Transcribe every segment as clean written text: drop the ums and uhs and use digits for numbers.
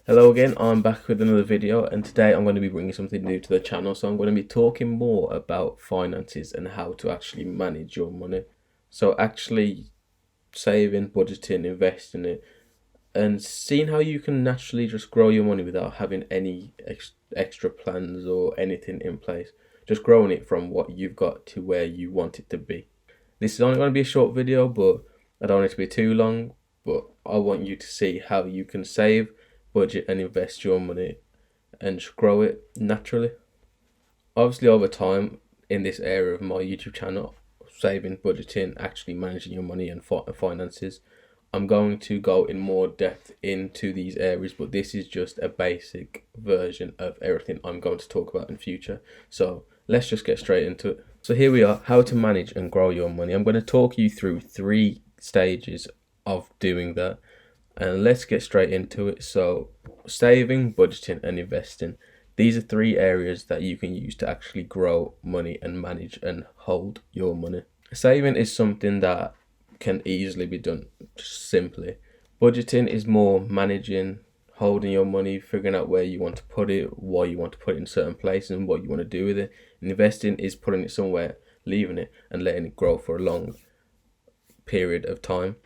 Hello again, I'm back with another video, and today I'm going to be bringing something new to the channel. So I'm going to be talking more about finances and how to actually manage your money. So actually saving, budgeting, investing it, and seeing how you can naturally just grow your money without having any extra plans or anything in place. Just growing it from what you've got to where you want it to be. This is only going to be a short video, but I don't want it to be too long. But I want you to see how you can save, budget, and invest your money and just grow it naturally. Obviously, over time in this area of my YouTube channel, saving, budgeting, actually managing your money and finances, I'm going to go in more depth into these areas, but this is just a basic version of everything I'm going to talk about in future. So let's just get straight into it. So here we are, how to manage and grow your money. I'm going to talk you through 3 stages of doing that, and let's get straight into it. So saving, budgeting, and investing. These are 3 areas that you can use to actually grow money and manage and hold your money. Saving is something that can easily be done just simply. Budgeting is more managing, holding your money, figuring out where you want to put it, why you want to put it in certain places, and what you want to do with it. And investing is putting it somewhere, leaving it, and letting it grow for a long period of time.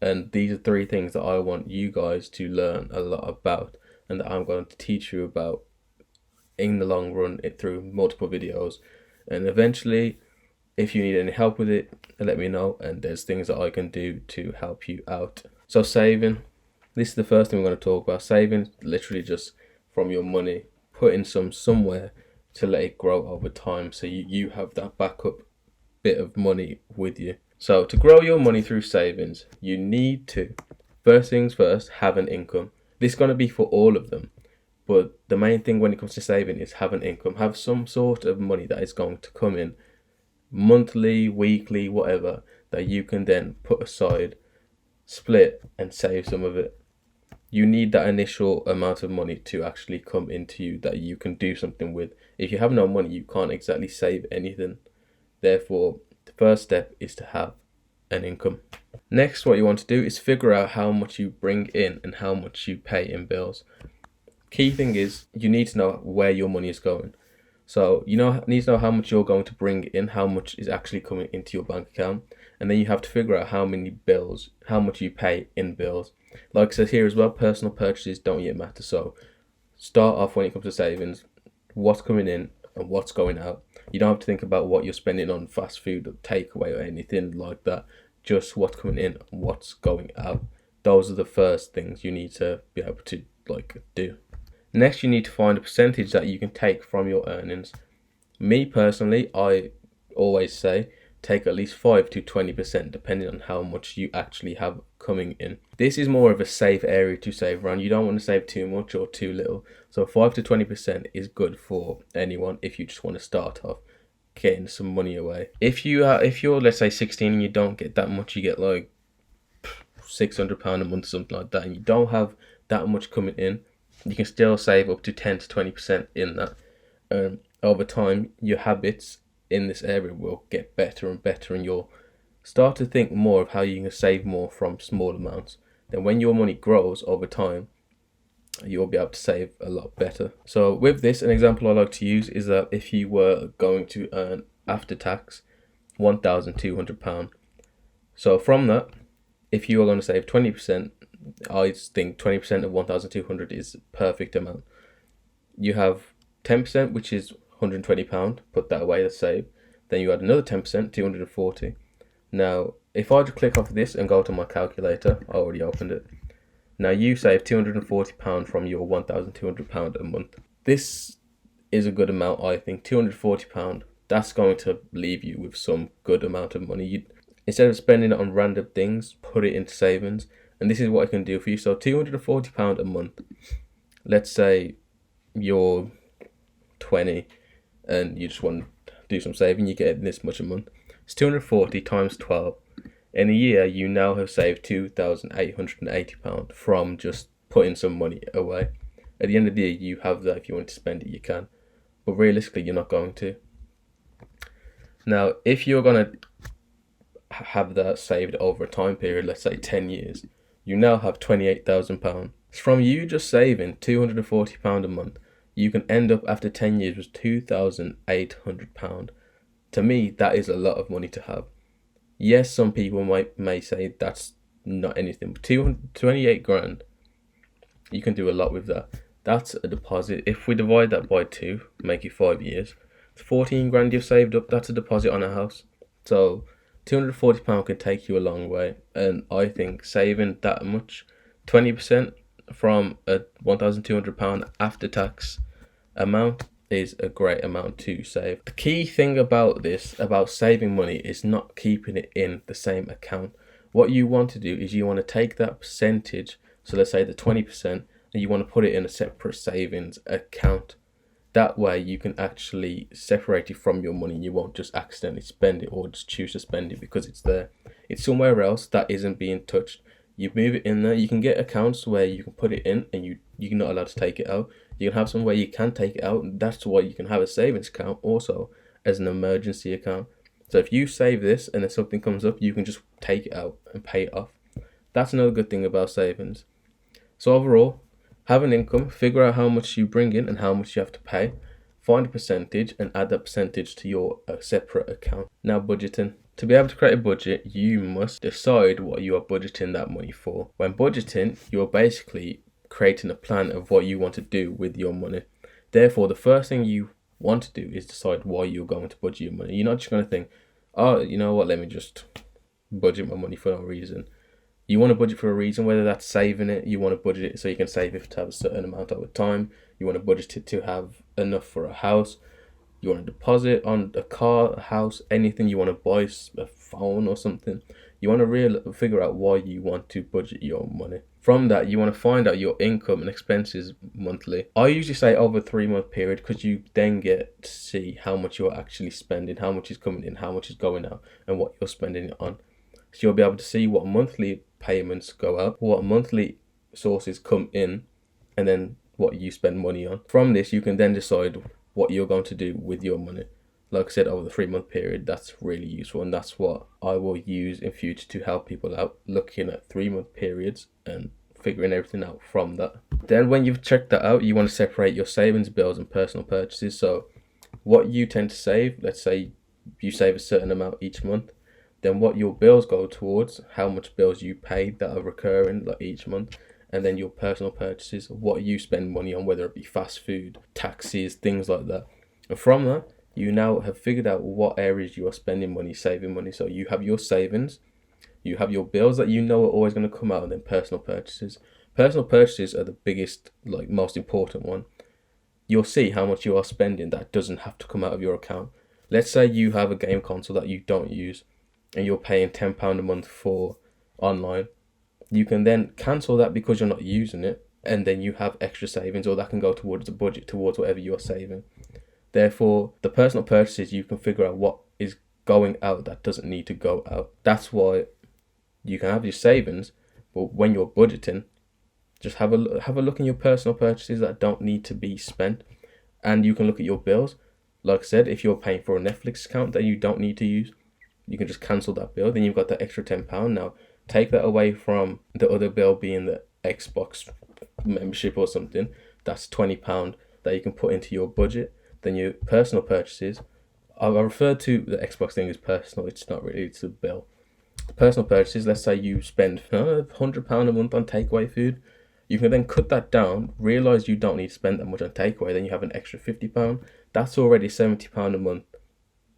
And these are 3 things that I want you guys to learn a lot about, and that I'm going to teach you about in the long run through multiple videos. And eventually, if you need any help with it, let me know, and there's things that I can do to help you out. So saving, this is the first thing we're going to talk about. Saving, literally just from your money, putting some somewhere to let it grow over time, so you have that backup bit of money with you. So to grow your money through savings, you need to, first things first, have an income. This is going to be for all of them, but the main thing when it comes to saving is have an income. Have some sort of money that is going to come in monthly, weekly, whatever, that you can then put aside, split, and save some of it. You need that initial amount of money to actually come into you that you can do something with. If you have no money, you can't exactly save anything. Therefore, the first step is to have an income. Next, what you want to do is figure out how much you bring in and how much you pay in bills. Key thing is you need to know where your money is going. So you need to know how much you're going to bring in, how much is actually coming into your bank account, and then you have to figure out how many bills, how much you pay in bills. Like I said here as well, personal purchases don't yet matter. So start off when it comes to savings, what's coming in and what's going out. You don't have to think about what you're spending on fast food or takeaway or anything like that. Just what's coming in and what's going out. Those are the first things you need to be able to do. Next, you need to find a percentage that you can take from your earnings. Me personally, I always say take at least 5 to 20% depending on how much you actually have coming in. This is more of a safe area to save around. You don't want to save too much or too little. So 5 to 20% is good for anyone if you just want to start off getting some money away. If you're let's say 16 and you don't get that much, you get like £600 a month, something like that, and you don't have that much coming in, you can still save up to 10 to 20% in that. Over time, your habits in this area will get better and better, and you'll start to think more of how you can save more from small amounts. Then when your money grows over time, you'll be able to save a lot better. So with this, an example I like to use is that if you were going to earn after tax £1,200, so from that, if you are going to save 20%, I think 20% of 1,200 is perfect amount. You have 10%, which is £120, put that away, that's saved. Then you add another 10%, 240. Now, if I just click off this and go to my calculator, I already opened it. Now you save £240 from your £1,200 a month. This is a good amount, I think. £240, that's going to leave you with some good amount of money. Instead of spending it on random things, put it into savings. And this is what I can do for you. So £240 a month. Let's say you're 20 and you just want to do some saving, you get this much a month. It's 240 times 12. In a year, you now have saved £2,880 from just putting some money away. At the end of the year, you have that. If you want to spend it, you can. But realistically, you're not going to. Now, if you're going to have that saved over a time period, let's say 10 years, you now have £28,000 From you just saving £240 a month, you can end up after 10 years with £2,800. To me, that is a lot of money to have. Yes, some people may say that's not anything, but 228 grand, you can do a lot with that. That's a deposit. If we divide that by 2, make it 5 years, it's 14 grand you've saved up. That's a deposit on a house. So £240 can take you a long way. And I think saving that much, 20% from a £1,200 after tax amount, is a great amount to save. The key thing about this, about saving money, is not keeping it in the same account. What you want to do is you want to take that percentage, so let's say the 20%, and you want to put it in a separate savings account. That way you can actually separate it from your money. You won't just accidentally spend it or just choose to spend it because it's there. It's somewhere else that isn't being touched. You move it in there. You can get accounts where you can put it in and you're not allowed to take it out. You can have some where you can take it out. That's why you can have a savings account also as an emergency account. So if you save this and then something comes up, you can just take it out and pay it off. That's another good thing about savings. So overall, have an income, figure out how much you bring in and how much you have to pay, find a percentage and add that percentage to your separate account. Now budgeting. To be able to create a budget, you must decide what you are budgeting that money for. When budgeting, you're basically creating a plan of what you want to do with your money. Therefore, the first thing you want to do is decide why you're going to budget your money. You're not just going to think, oh, you know what, let me just budget my money for no reason. You want to budget for a reason, whether that's saving it. You want to budget it so you can save it to have a certain amount over time. You want to budget it to have enough for a house. You want to deposit on a car, a house, anything. You want to buy a phone or something. You want to figure out why you want to budget your money. From that, you want to find out your income and expenses monthly. I usually say over a 3-month period because you then get to see how much you're actually spending, how much is coming in, how much is going out, and what you're spending it on. So you'll be able to see what monthly payments go out, what monthly sources come in, and then what you spend money on. From this, you can then decide what you're going to do with your money. Like I said, over the 3-month period, that's really useful, and that's what I will use in future to help people out, looking at 3-month periods and figuring everything out from that. Then when you've checked that out, you want to separate your savings, bills, and personal purchases. So what you tend to save, let's say you save a certain amount each month, then what your bills go towards, how much bills you pay that are recurring like each month, and then your personal purchases, what you spend money on, whether it be fast food, taxis, things like that. And from that, you now have figured out what areas you are spending money, saving money. So you have your savings, you have your bills that you know are always going to come out, and then personal purchases. Personal purchases are the biggest, most important one. You'll see how much you are spending that doesn't have to come out of your account. Let's say you have a game console that you don't use, and you're paying £10 a month for online. You can then cancel that because you're not using it, and then you have extra savings, or that can go towards the budget, towards whatever you're saving. Therefore, the personal purchases, you can figure out what is going out that doesn't need to go out. That's why you can have your savings, but when you're budgeting, just have a look in your personal purchases that don't need to be spent, and you can look at your bills. Like I said, if you're paying for a Netflix account that you don't need to use, you can just cancel that bill. Then you've got that extra £10. Now take that away from the other bill being the Xbox membership or something. That's £20 that you can put into your budget. Then your personal purchases, I refer to the Xbox thing as personal. It's not really, it's a bill. Personal purchases, let's say you spend £100 a month on takeaway food. You can then cut that down, realise you don't need to spend that much on takeaway. Then you have an extra £50. That's already £70 a month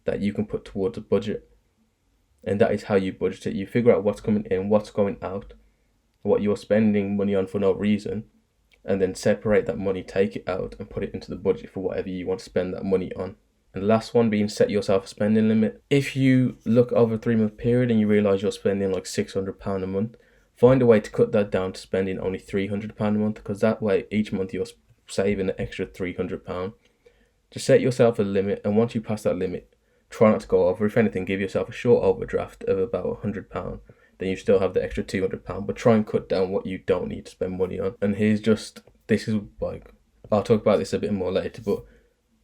that you can put towards a budget. And that is how you budget it. You figure out what's coming in, what's going out, what you're spending money on for no reason, and then separate that money, take it out, and put it into the budget for whatever you want to spend that money on. And the last one being set yourself a spending limit. If you look over a 3-month period and you realise you're spending like £600 a month, find a way to cut that down to spending only £300 a month, because that way each month you're saving an extra £300. Just set yourself a limit, and once you pass that limit, try not to go over. If anything, give yourself a short overdraft of about £100. Then you still have the extra £200, but try and cut down what you don't need to spend money on. And this is I'll talk about this a bit more later, but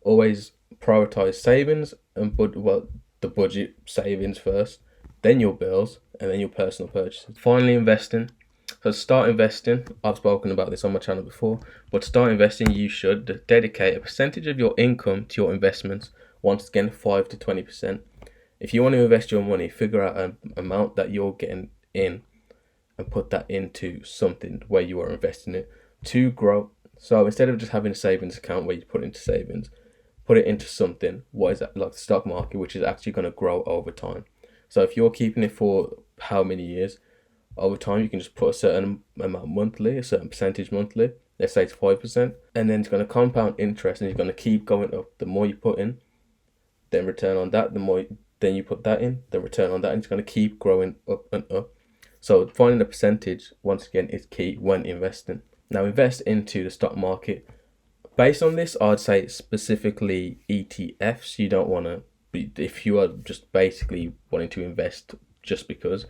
always prioritize savings and the budget savings first, then your bills, and then your personal purchases. Finally, investing. So start investing. I've spoken about this on my channel before, but start investing, you should dedicate a percentage of your income to your investments. Once again, 5 to 20%. If you want to invest your money, figure out an amount that you're getting in and put that into something where you are investing it to grow. So instead of just having a savings account where you put into savings, put it into something, what is that, like the stock market, which is actually going to grow over time. So if you're keeping it for how many years, over time you can just put a certain amount monthly, a certain percentage monthly, let's say it's 5%, and then it's going to compound interest and it's going to keep going up. The more you put in, then return on that, the more then you put that in, then return on that, and it's going to keep growing up and up. So finding a percentage, once again, is key when investing. Now invest into the stock market. Based on this, I'd say specifically ETFs. You don't want to be, if you are just basically wanting to invest just because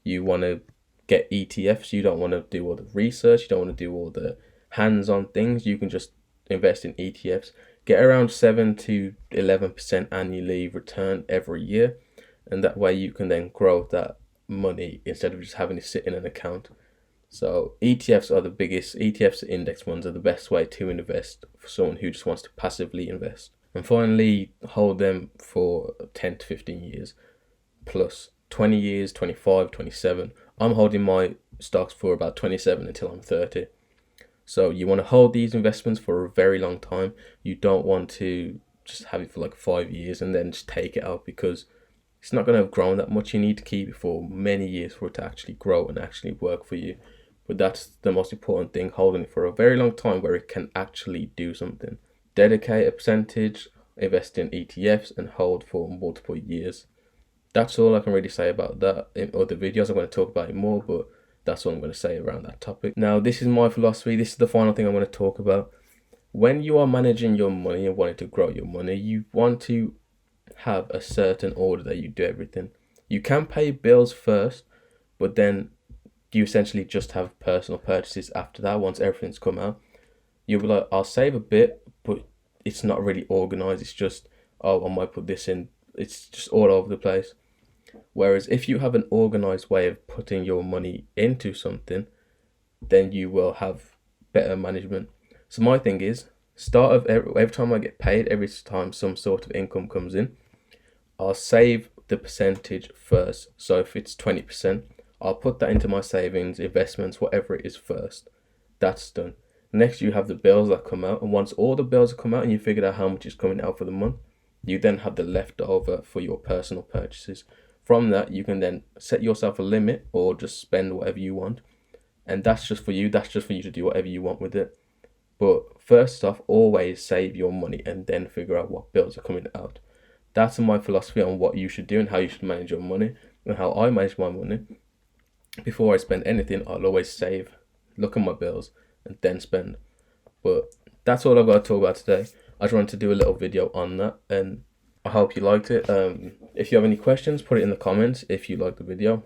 you want to get ETFs, you don't want to do all the research, you don't want to do all the hands-on things, you can just invest in ETFs. Get around 7 to 11% annually return every year, and that way you can then grow that money instead of just having it sit in an account. So ETFs are the biggest. ETFs, index funds, are the best way to invest for someone who just wants to passively invest. And finally, hold them for 10 to 15 years plus, 20 years, 25, 27. I'm holding my stocks for about 27 until I'm 30. So you want to hold these investments for a very long time. You don't want to just have it for like 5 years and then just take it out, because it's not going to have grown that much. You need to keep it for many years for it to actually grow and actually work for you. But that's the most important thing, holding it for a very long time where it can actually do something. Dedicate a percentage, invest in ETFs, and hold for multiple years. That's all I can really say about that. In other videos, I'm going to talk about it more, but that's all I'm going to say around that topic. Now, this is my philosophy. This is the final thing I'm going to talk about. When you are managing your money and wanting to grow your money, you want to have a certain order that you do everything. You can pay bills first, but then you essentially just have personal purchases after that. Once everything's come out, you'll be like, I'll save a bit, but it's not really organized. It's just, oh, I might put this in. It's just all over the place. Whereas if you have an organized way of putting your money into something, then you will have better management. So my thing is, start of every time I get paid, every time some sort of income comes in, I'll save the percentage first. So if it's 20%, I'll put that into my savings, investments, whatever it is first. That's done. Next, you have the bills that come out, and once all the bills come out and you figured out how much is coming out for the month, you then have the leftover for your personal purchases. From that, you can then set yourself a limit or just spend whatever you want. And that's just for you. That's just for you to do whatever you want with it. But first off, always save your money and then figure out what bills are coming out. That's my philosophy on what you should do and how you should manage your money, and how I manage my money. Before I spend anything, I'll always save, look at my bills, and then spend. But that's all I've got to talk about today. I just wanted to do a little video on that, and I hope you liked it. If you have any questions, put it in the comments. If you like the video,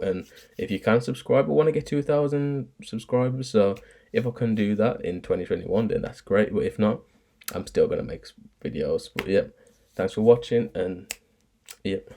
and if you can subscribe, I want to get 2,000 subscribers. So if I can do that in 2021, then that's great. But if not, I'm still gonna make videos. But yeah, thanks for watching, and yeah.